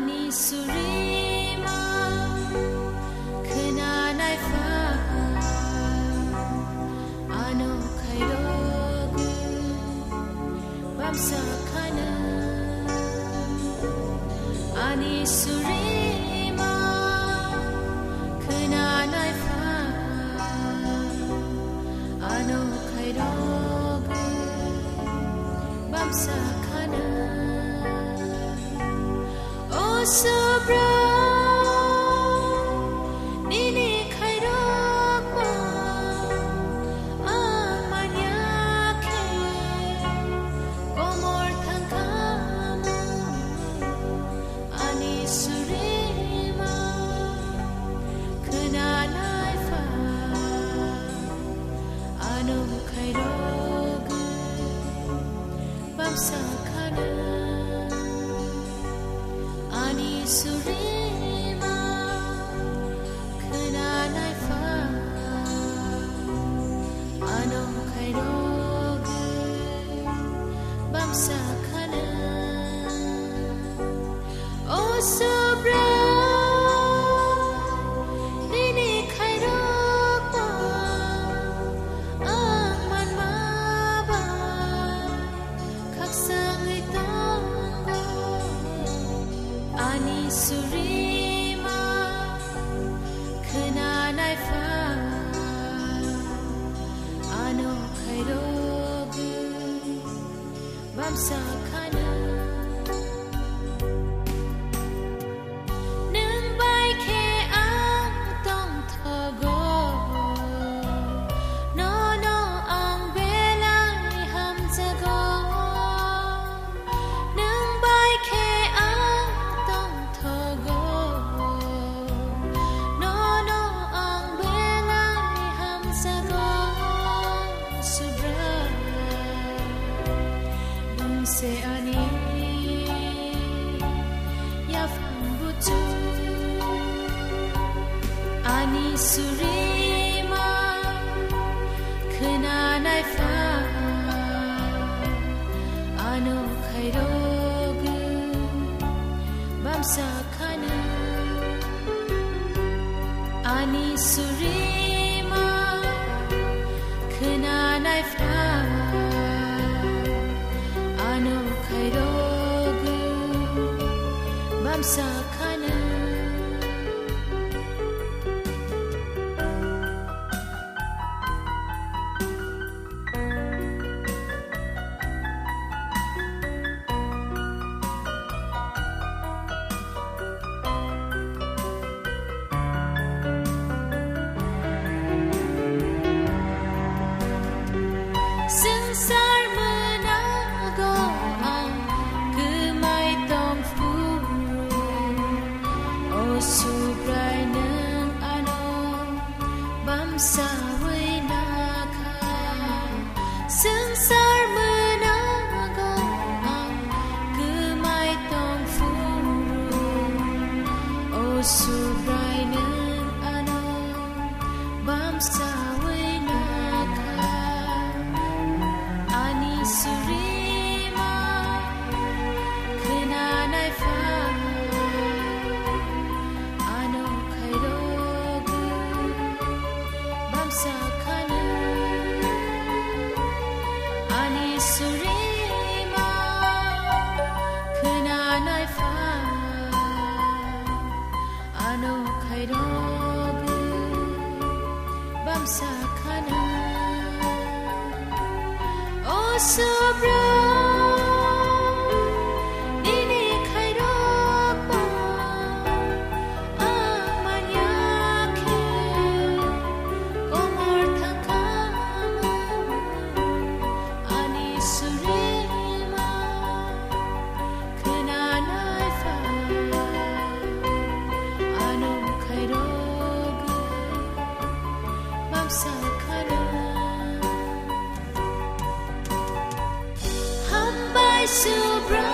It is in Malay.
Ani surima kenanai fa ano kairogu bamsa kana Ani surima kenanai fa ano kairogu bamsa kana Oh sobra nini khairok ma amanya ke komor thangkamu ani surima kenanai fa anu khairok bamsa kana Ani surima kenanai fa ano kairogu bamsa kana Oh sobra nini khairok ma aman maba kaksang itanggo Ani surima kenanai fa ano kairogu bamsa kana nung bai ke ang tong thogo no no ang belai ham jago nung bai ke ang tong thogo no no ang belai ham jago subra bung se ani ya fang bucu ani surima kenanai fa ano kairogu bamsa kana Ani surima kenanai fa ano kairogu bamsa kana Sengsar menago ang gemai tong furu Oh subrai nang ano bamsa winaka Sengsar menago ang gemai tong furu Oh subrai nang ano bamsa Ani surima kenanai fa ano kairogu bamsa kana Ani surima kenanai fa ano kairogu bamsa kana Oh sobra nini khairok ma amanya ke komor thangkamu ani surima kenanai fa ano kairogu bamsa kana Subra